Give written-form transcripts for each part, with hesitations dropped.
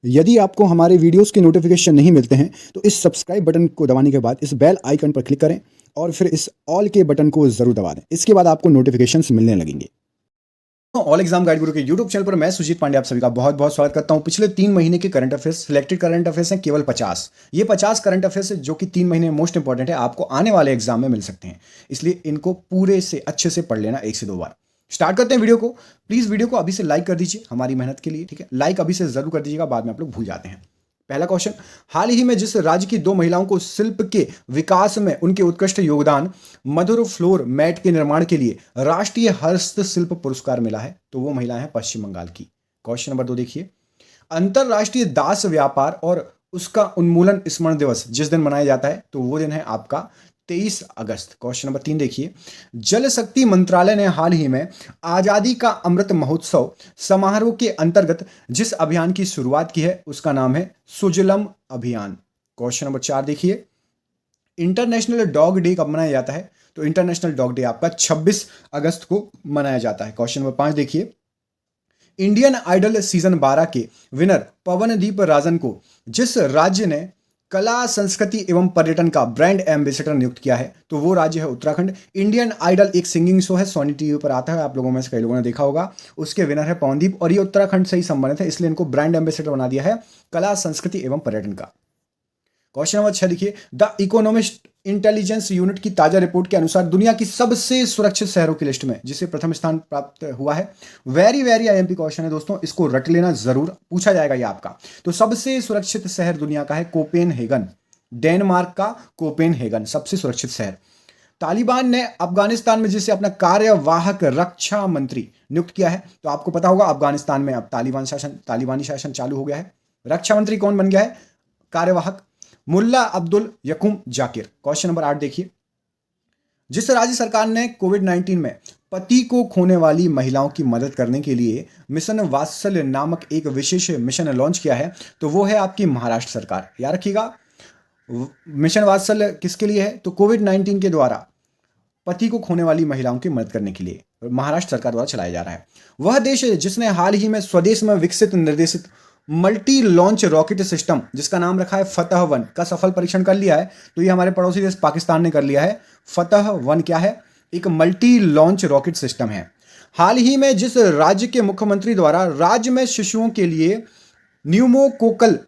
यदि आपको हमारे वीडियोस के नोटिफिकेशन नहीं मिलते हैं तो इस सब्सक्राइब बटन को दबाने के बाद इस बेल आइकन पर क्लिक करें और फिर इस ऑल के बटन को जरूर दबा दें। इसके बाद आपको नोटिफिकेशंस मिलने लगेंगे। ऑल एग्जाम गाइड गुरु के यूट्यूब चैनल पर मैं सुजीत पांडे आप सभी का बहुत बहुत स्वागत करता हूं। पिछले 3 महीने के current affairs, selected current affairs हैं केवल 50। ये 50 करंट अफेयर्स जो कि 3 महीने मोस्ट इंपॉर्टेंट है, आपको आने वाले एग्जाम में मिल सकते हैं, इसलिए इनको पूरे से अच्छे से पढ़ लेना 1 से 2 बार। स्टार्ट करते हैं वीडियो को। प्लीज वीडियो को अभी से लाइक कर दीजिए हमारी मेहनत के लिए, ठीक है। लाइक अभी से जरूर कर दीजिएगा, बाद में आप लोग भूल जाते हैं। पहला क्वेश्चन, हाल ही में जिस राज्य की 2 महिलाओं को शिल्प के विकास में उनके उत्कृष्ट योगदान मधुर फ्लोर मैट के निर्माण के लिए राष्ट्रीय हस्तशिल्प पुरस्कार मिला है, तो वो महिलाएं हैं पश्चिम बंगाल की। क्वेश्चन नंबर 2 देखिए, अंतरराष्ट्रीय दास व्यापार और उसका उन्मूलन स्मरण दिवस जिस दिन मनाया जाता है, तो वो दिन है आपका 23 अगस्त। क्वेश्चन नंबर 3 देखिए, जल शक्ति मंत्रालय ने हाल ही में आजादी का अमृत महोत्सव समारोह के अंतर्गत जिस अभियान की शुरुआत की है उसका नाम है सुजलम अभियान। क्वेश्चन नंबर 4 देखिए, इंटरनेशनल डॉग डे कब मनाया जाता है, तो इंटरनेशनल डॉग डे आपका 26 अगस्त को मनाया जाता है। क्वेश्चन नंबर 5 देखिए, इंडियन आइडल सीजन 12 के विनर पवनदीप राजन को जिस राज्य ने कला संस्कृति एवं पर्यटन का ब्रांड एम्बेसडर नियुक्त किया है, तो वो राज्य है उत्तराखंड। इंडियन आइडल एक सिंगिंग शो है, सोनी टीवी पर आता है, आप लोगों में से कई लोगों ने देखा होगा। उसके विनर है पवनदीप और ये उत्तराखंड से ही संबंधित है, इसलिए इनको ब्रांड एम्बेसडर बना दिया है कला संस्कृति एवं पर्यटन का। क्वेश्चन नंबर 6 देखिए, द इकोनॉमिस्ट इंटेलिजेंस यूनिट की ताजा रिपोर्ट के अनुसार दुनिया की सबसे सुरक्षित शहरों की लिस्ट में जिसे प्रथम स्थान प्राप्त हुआ है, वेरी वेरी आईएमपी क्वेश्चन है दोस्तों, इसको रट लेना, जरूर पूछा जाएगा ये आपका। तो सबसे सुरक्षित शहर दुनिया का है कोपेनहेगन, डेनमार्क का कोपेनहेगन सबसे सुरक्षित शहर। तालिबान ने अफगानिस्तान में जिसे अपना कार्यवाहक रक्षा मंत्री नियुक्त किया है, तो आपको पता होगा अफगानिस्तान में अब तालिबानी शासन चालू हो गया है। रक्षा मंत्री कौन बन गया है कार्यवाहक? मुल्ला अब्दुल यकूम जाकिर। क्वेश्चन नंबर 8 देखिए, जिस राज्य सरकार ने कोविड-19 में पति को खोने वाली महिलाओं की मदद करने के लिए मिशन वात्सल्य नामक एक विशेष मिशन लॉन्च किया है, तो वो है आपकी महाराष्ट्र सरकार। याद रखिएगा, मिशन वात्सल्य किसके लिए है, तो कोविड-19 के द्वारा पति को खोने वाली महिलाओं की मदद करने के लिए महाराष्ट्र सरकार द्वारा चलाया जा रहा है। वह देश है जिसने हाल ही में स्वदेश में विकसित निर्देशित मल्टी लॉन्च रॉकेट सिस्टम जिसका नाम रखा है फतह 1 का सफल परीक्षण कर लिया है, तो ये हमारे पड़ोसी देश पाकिस्तान ने कर लिया है। फतह 1 क्या है? एक मल्टी लॉन्च रॉकेट सिस्टम है। हाल ही में जिस राज्य के मुख्यमंत्री द्वारा राज्य में शिशुओं के लिए न्यूमोकोकल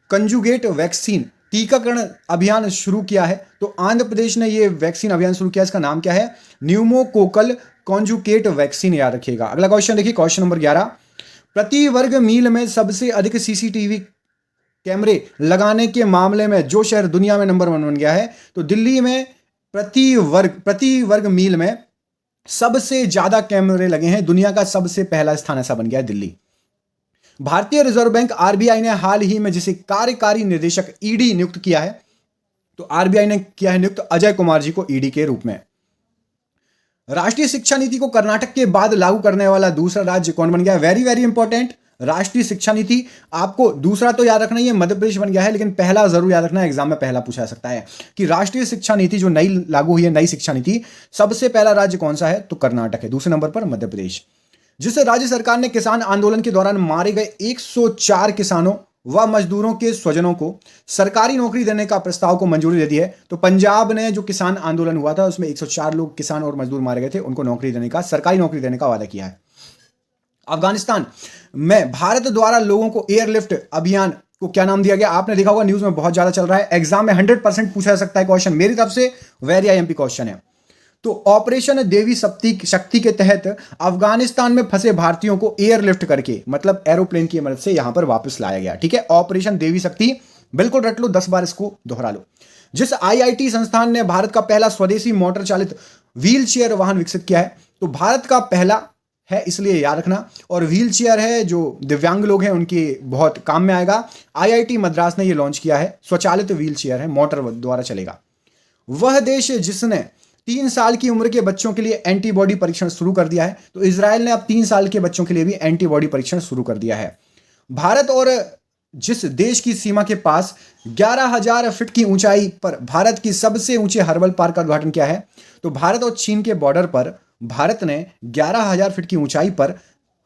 कंजुगेट वैक्सीन टीकाकरण अभियान शुरू किया है, तो आंध्र प्रदेश ने यह वैक्सीन अभियान शुरू किया, इसका नाम क्या है? Pneumococcal conjugate vaccine. याद रखिएगा। अगला क्वेश्चन देखिए, क्वेश्चन नंबर 11, प्रति वर्ग मील में सबसे अधिक सीसीटीवी कैमरे लगाने के मामले में जो शहर दुनिया में नंबर 1 बन गया है, तो दिल्ली में प्रति वर्ग मील में सबसे ज्यादा कैमरे लगे हैं। दुनिया का सबसे पहला स्थान ऐसा बन गया है दिल्ली। भारतीय रिजर्व बैंक आरबीआई ने हाल ही में जिसे कार्यकारी निदेशक ईडी नियुक्त किया है, तो आरबीआई ने किया है नियुक्त अजय कुमार जी को ईडी के रूप में। राष्ट्रीय शिक्षा नीति को कर्नाटक के बाद लागू करने वाला दूसरा राज्य कौन बन गया है? वेरी वेरी इंपॉर्टेंट, राष्ट्रीय शिक्षा नीति। आपको दूसरा तो याद रखना ही है, मध्य प्रदेश बन गया है, लेकिन पहला जरूर याद रखना है, एग्जाम में पहला पूछा जा सकता है कि राष्ट्रीय शिक्षा नीति जो नई लागू हुई है, नई शिक्षा नीति, सबसे पहला राज्य कौन सा है? तो कर्नाटक है। दूसरे नंबर पर मध्य प्रदेश। जिस राज्य सरकार ने किसान आंदोलन के दौरान मारे गए 104 किसानों व मजदूरों के स्वजनों को सरकारी नौकरी देने का प्रस्ताव को मंजूरी दे दी है, तो पंजाब ने जो किसान आंदोलन हुआ था उसमें 104 लोग किसान और मजदूर मारे गए थे, उनको नौकरी देने का, सरकारी नौकरी देने का वादा किया है। अफगानिस्तान में भारत द्वारा लोगों को एयरलिफ्ट अभियान को क्या नाम दिया गया? आपने देखा होगा, न्यूज में बहुत ज्यादा चल रहा है, एग्जाम में 100% पूछा जा सकता है क्वेश्चन, मेरी तरफ से वेरी आईएमपी क्वेश्चन है। तो ऑपरेशन देवी शक्ति के तहत अफगानिस्तान में फंसे भारतीयों को एयरलिफ्ट करके, मतलब एरोप्लेन की मदद से यहां पर वापस लाया गया, ठीक है। ऑपरेशन देवी शक्ति, बिल्कुल रट लो, 10 बार इसको दोहरा लो। जिस आईआईटी संस्थान ने भारत का पहला स्वदेशी मोटर चालित व्हील चेयर वाहन विकसित किया है, तो भारत का पहला है, इसलिए याद रखना। और व्हील चेयर है, जो दिव्यांग लोग हैं उनके बहुत काम में आएगा। आईआईटी मद्रास ने यह लॉन्च किया है, स्वचालित व्हील चेयर है, मोटर द्वारा चलेगा। वह देश जिसने 3 साल की उम्र के बच्चों के लिए एंटीबॉडी परीक्षण शुरू कर दिया है, तो इजराइल ने अब 3 साल के बच्चों के लिए भी एंटीबॉडी परीक्षण शुरू कर दिया है। भारत और जिस देश की सीमा के पास 11,000 फीट की ऊंचाई पर भारत की सबसे ऊंचे हर्बल पार्क का उद्घाटन किया है, तो भारत और चीन के बॉर्डर पर भारत ने 11,000 फीट की ऊंचाई पर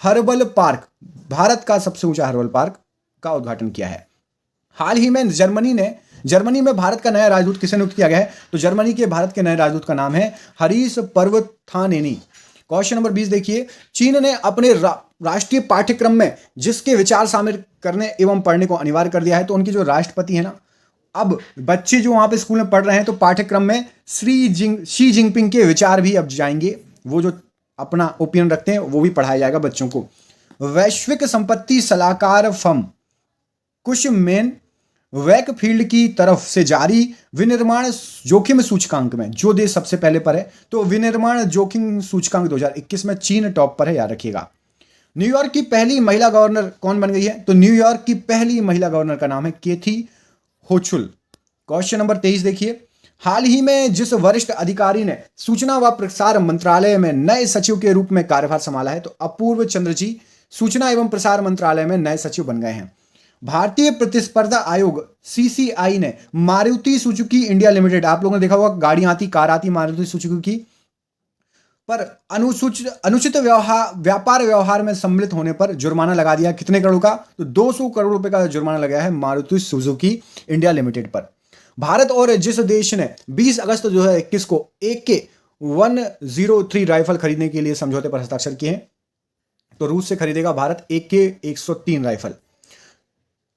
हर्बल पार्क, भारत का सबसे ऊंचा हर्बल पार्क का उद्घाटन किया है। हाल ही में जर्मनी में भारत का नया राजदूत किसे नियुक्त किया गया है? तो जर्मनी के भारत के नए राजदूत का नाम है हरीश पर्वथानेनी। क्वेश्चन नंबर 20 देखिए, चीन ने अपने राष्ट्रीय पाठ्यक्रम में जिसके विचार शामिल करने एवं पढ़ने को अनिवार्य कर दिया है, तो उनके जो राष्ट्रपति है ना, अब बच्चे जो वहां पे स्कूल में पढ़ रहे हैं तो पाठ्यक्रम में शी जिनपिंग के विचार भी अब जाएंगे। वो जो अपना ओपिनियन रखते हैं वो भी पढ़ाया जाएगा बच्चों को। वैश्विक संपत्ति सलाहकार फर्म कुशमैन वैकफील्ड की तरफ से जारी विनिर्माण जोखिम सूचकांक में जो देश सबसे पहले पर है, तो विनिर्माण जोखिम सूचकांक 2021 में चीन टॉप पर है, याद रखिएगा। न्यूयॉर्क की पहली महिला गवर्नर कौन बन गई है? तो न्यूयॉर्क की पहली महिला गवर्नर का नाम है केथी होचुल। क्वेश्चन नंबर 23 देखिए, हाल ही में जिस वरिष्ठ अधिकारी ने सूचना व प्रसार मंत्रालय में नए सचिव के रूप में कार्यभार संभाला है, तो अपूर्व चंद्र जी सूचना एवं प्रसार मंत्रालय में नए सचिव बन गए हैं। भारतीय प्रतिस्पर्धा आयोग सीसीआई ने मारुति सुजुकी इंडिया लिमिटेड, आप लोगों ने देखा होगा गाड़ियां आती, कार आती मारुति सुजुकी की, पर अनुचित व्यापार व्यवहार में सम्मिलित होने पर जुर्माना लगा दिया। कितने करोड़ का? तो 200 करोड़ रुपए का जुर्माना लगाया है मारुति सुजुकी इंडिया लिमिटेड पर। भारत और जिस देश ने 20 अगस्त 2021 को AK-103 राइफल खरीदने के लिए समझौते पर हस्ताक्षर किए हैं, तो रूस से खरीदेगा भारत AK-103 राइफल।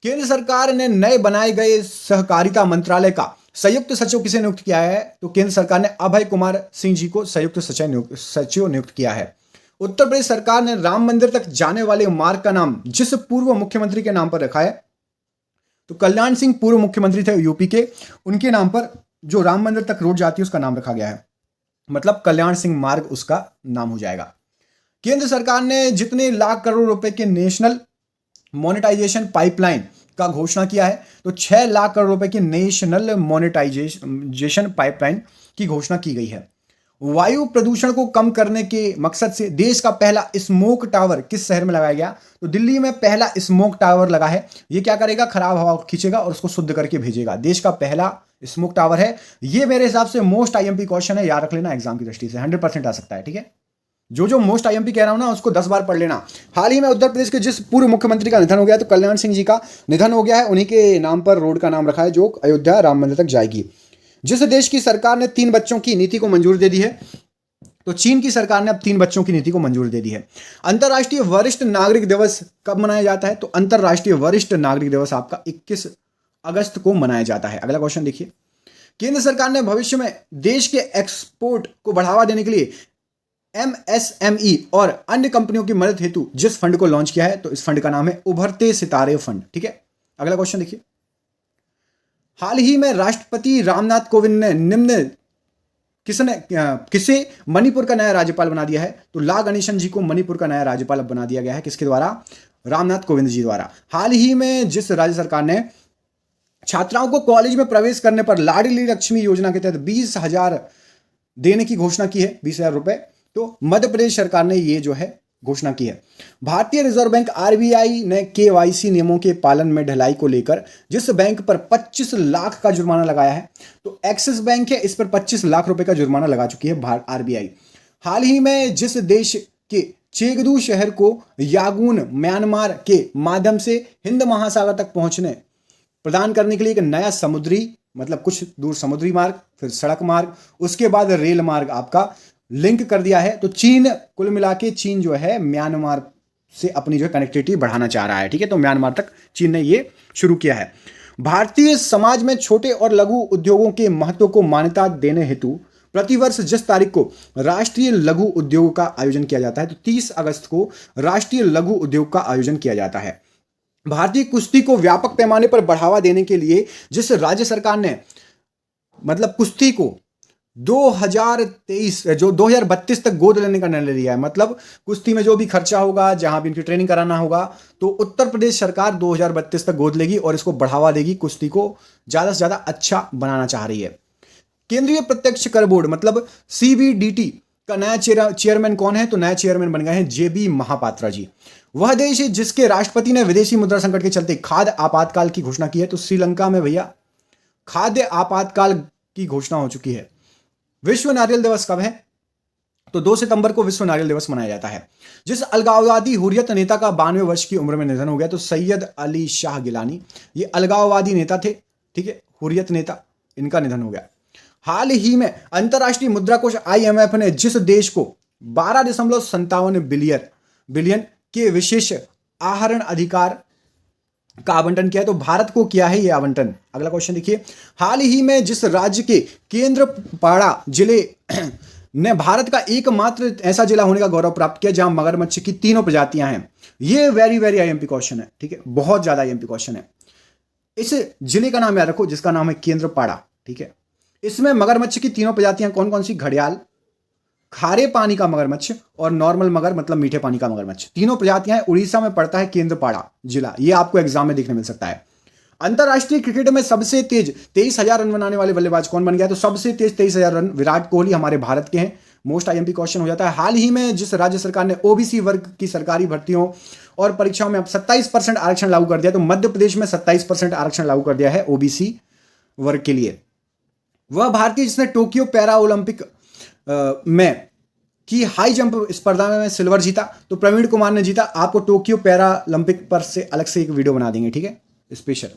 केंद्र सरकार ने नए बनाए गए सहकारिता मंत्रालय का संयुक्त सचिव किसे नियुक्त किया है? तो केंद्र सरकार ने अभय कुमार सिंह जी को संयुक्त सचिव नियुक्त किया है। उत्तर प्रदेश सरकार ने राम मंदिर तक जाने वाले मार्ग का नाम जिस पूर्व मुख्यमंत्री के नाम पर रखा है, तो कल्याण सिंह पूर्व मुख्यमंत्री थे यूपी के, उनके नाम पर जो राम मंदिर तक रोड जाती है उसका नाम रखा गया है, मतलब कल्याण सिंह मार्ग उसका नाम हो जाएगा। केंद्र सरकार ने जितने लाख करोड़ रुपए के नेशनल मोनेटाइजेशन पाइपलाइन का घोषणा किया है, तो 6 लाख करोड़ रुपए की नेशनल मोनेटाइजेशन पाइपलाइन की घोषणा की गई है। वायु प्रदूषण को कम करने के मकसद से देश का पहला स्मोक टावर किस शहर में लगाया गया? तो दिल्ली में पहला स्मोक टावर लगा है। ये क्या करेगा? खराब हवा खींचेगा और उसको शुद्ध करके भेजेगा। देश का पहला स्मोक टावर है। ये मेरे हिसाब से मोस्ट आईएमपी क्वेश्चन है, याद रख लेना एग्जाम की दृष्टि से 100% आ सकता है। ठीक है, जो मोस्ट आईएमपी कह रहा हूं ना उसको 10 बार पढ़ लेना। हाल ही में उत्तर प्रदेश के जिस पूर्व मुख्यमंत्री का निधन हो गया, तो कल्याण सिंह जी का निधन हो गया है, उन्हीं के नाम पर रोड का नाम रखा है जो अयोध्या राम मंदिर तक जाएगी। जिस देश की सरकार ने 3 बच्चों की नीति को मंजूरी दे दी है, तो चीन की सरकार ने अब 3 बच्चों की नीति को मंजूरी दे दी है। अंतर्राष्ट्रीय वरिष्ठ नागरिक दिवस कब मनाया जाता है? तो अंतर्राष्ट्रीय वरिष्ठ नागरिक दिवस आपका 21 अगस्त को मनाया जाता है। अगला क्वेश्चन देखिए, केंद्र सरकार ने भविष्य में देश के एक्सपोर्ट को बढ़ावा देने के लिए MSME और अन्य कंपनियों की मदद हेतु जिस फंड को लॉन्च किया है, तो इस फंड का नाम है उभरते सितारे फंड। ठीक है, अगला क्वेश्चन देखिए, हाल ही में राष्ट्रपति रामनाथ कोविंद ने किसे मणिपुर का नया राज्यपाल बना दिया है? तो ला गणेशन जी को मणिपुर का नया राज्यपाल बना दिया गया है। किसके द्वारा? रामनाथ कोविंद जी द्वारा। हाल ही में जिस राज्य सरकार ने छात्राओं को कॉलेज में प्रवेश करने पर लाडली लक्ष्मी योजना के तहत 20,000 देने की घोषणा की है, 20,000 रुपए, तो मध्य प्रदेश सरकार ने ये जो है घोषणा की है। भारतीय रिजर्व बैंक RBI ने KYC नियमों के पालन में ढिलाई को लेकर जिस बैंक पर 25 लाख का जुर्माना लगाया है, तो एक्सिस बैंक है, इस पर 25 लाख रुपए का जुर्माना लगा चुकी है RBI। हाल ही में जिस देश के चेगदू शहर को यागून म्यांमार के माध्यम से हिंद महासागर तक पहुंचने प्रदान करने के लिए एक नया समुद्री, मतलब कुछ दूर समुद्री मार्ग, फिर सड़क मार्ग, उसके बाद रेल मार्ग आपका लिंक कर दिया है, तो चीन, कुल मिला के चीन जो है म्यांमार से अपनी जो कनेक्टिविटी बढ़ाना चाह रहा है। ठीक है, तो म्यांमार तक चीन ने ये शुरू किया है। भारतीय समाज में छोटे और लघु उद्योगों के महत्व को मान्यता देने हेतु प्रतिवर्ष जिस तारीख को राष्ट्रीय लघु उद्योग का आयोजन किया जाता है, तो 30 अगस्त को राष्ट्रीय लघु उद्योग का आयोजन किया जाता है। भारतीय कुश्ती को व्यापक पैमाने पर बढ़ावा देने के लिए जिस राज्य सरकार ने मतलब कुश्ती को 2032 तक गोद लेने का निर्णय लिया है, मतलब कुश्ती में जो भी खर्चा होगा, जहां भी इनकी ट्रेनिंग कराना होगा, तो उत्तर प्रदेश सरकार 2032 तक गोद लेगी और इसको बढ़ावा देगी, कुश्ती को ज्यादा से ज्यादा अच्छा बनाना चाह रही है। केंद्रीय प्रत्यक्ष कर बोर्ड मतलब CBDT का नया चेयरमैन कौन है? तो नया चेयरमैन बन गए हैं JB महापात्रा जी। वह देश है जिसके राष्ट्रपति ने विदेशी मुद्रा संकट के चलते खाद्य आपातकाल की घोषणा की है, तो श्रीलंका में भैया खाद्य आपातकाल की घोषणा हो चुकी है। विश्व नारियल दिवस कब है? तो 2 सितंबर को विश्व नारियल दिवस मनाया जाता है। जिस अलगाववादी हुर्रियत नेता का 92 वर्ष की उम्र में निधन हो गया, तो सैयद अली शाह गिलानी, ये अलगाववादी नेता थे, ठीक है, हुर्रियत नेता, इनका निधन हो गया। हाल ही में अंतर्राष्ट्रीय मुद्रा कोष IMF ने जिस देश को 12.57 बिलियन के विशेष आहरण अधिकार का आवंटन किया है, तो भारत को किया है यह आवंटन। अगला क्वेश्चन देखिए, हाल ही में जिस राज्य के केंद्रपाड़ा जिले ने भारत का एकमात्र ऐसा जिला होने का गौरव प्राप्त किया जहां मगरमच्छ की 3 प्रजातियां हैं। यह वेरी वेरी IMP क्वेश्चन है, ठीक है, बहुत ज्यादा IMP क्वेश्चन है। इस जिले का नाम याद रखो जिसका नाम है केंद्रपाड़ा, ठीक है। इसमें मगरमच्छ की 3 प्रजातियां कौन कौन सी? घड़ियाल, खारे पानी का मगरमच्छ और नॉर्मल मगर मतलब मीठे पानी का मगरमच्छ, तीनों प्रजातियां हैं। उड़ीसा में पड़ता है केंद्रपाड़ा जिला, यह आपको एग्जाम में देखने मिल सकता है। अंतरराष्ट्रीय क्रिकेट में सबसे तेज 23,000 रन बनाने वाले बल्लेबाज कौन बन गया? तो सबसे तेज 23,000 रन विराट कोहली हमारे भारत के हैं। मोस्ट IMP क्वेश्चन हो जाता है। हाल ही में जिस राज्य सरकार ने OBC वर्ग की सरकारी भर्तियों और परीक्षाओं में अब 27% आरक्षण लागू कर दिया, तो मध्य प्रदेश में 27% आरक्षण लागू कर दिया है OBC वर्ग के लिए। वह भारतीय जिसने टोक्यो पैरा ओलंपिक में की हाई जंप स्पर्धा में सिल्वर जीता, तो प्रवीण कुमार ने जीता। आपको टोक्यो पैरा ओलंपिक पर से अलग से एक वीडियो बना देंगे, ठीक है, स्पेशल।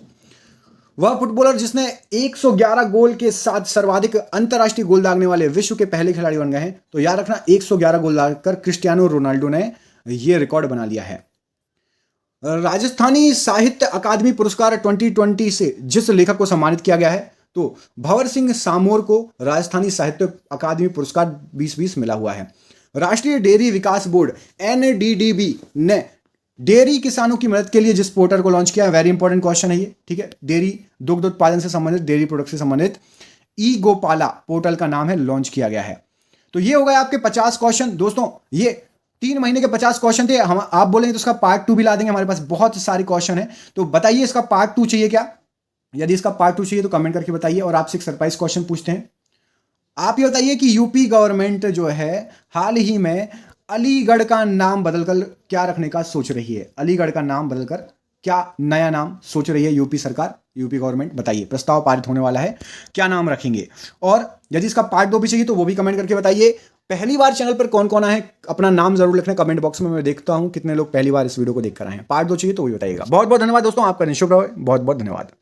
वह फुटबॉलर जिसने 111 गोल के साथ सर्वाधिक अंतरराष्ट्रीय गोल दागने वाले विश्व के पहले खिलाड़ी बन गए हैं, तो याद रखना 111 गोल दागकर क्रिस्टियानो रोनाल्डो ने यह रिकॉर्ड बना लिया है। राजस्थानी साहित्य अकादमी पुरस्कार 2020 से जिस लेखक को सम्मानित किया गया है, तो भंवर सिंह सामोर को राजस्थानी साहित्य अकादमी पुरस्कार 2020 मिला हुआ है। राष्ट्रीय डेयरी विकास बोर्ड NDDB ने डेयरी किसानों की मदद के लिए जिस पोर्टल को लॉन्च किया है, वेरी इंपॉर्टेंट क्वेश्चन है ये, ठीक है, डेयरी दुग्ध उत्पादन से संबंधित, डेयरी प्रोडक्ट से संबंधित ई-गोपाला पोर्टल का नाम है, लॉन्च किया गया है। तो ये हो गए आपके 50 क्वेश्चन। दोस्तों ये 3 महीने के 50 क्वेश्चन थे। हम आप बोलेंगे तो इसका पार्ट 2 भी ला देंगे, हमारे पास बहुत सारे क्वेश्चन है। तो बताइए इसका पार्ट 2 चाहिए क्या? यदि इसका पार्ट 2 चाहिए तो कमेंट करके बताइए। और आपसे एक सरप्राइज क्वेश्चन पूछते हैं। आप ये बताइए कि यूपी गवर्नमेंट जो है हाल ही में अलीगढ़ का नाम बदलकर क्या रखने का सोच रही है? अलीगढ़ का नाम बदलकर क्या नया नाम सोच रही है यूपी सरकार, यूपी गवर्नमेंट? बताइए, प्रस्ताव पारित होने वाला है, क्या नाम रखेंगे? और यदि इसका पार्ट 2 भी चाहिए तो वो भी कमेंट करके बताइए। पहली बार चैनल पर कौन कौन आए, अपना नाम जरूर लिखना कमेंट बॉक्स में, मैं देखता हूं कितने लोग पहली बार इस वीडियो को देखकर आए हैं। पार्ट 2 चाहिए तो वही बताइएगा। बहुत बहुत धन्यवाद दोस्तों, आपका दिन शुभ रहे। बहुत बहुत धन्यवाद।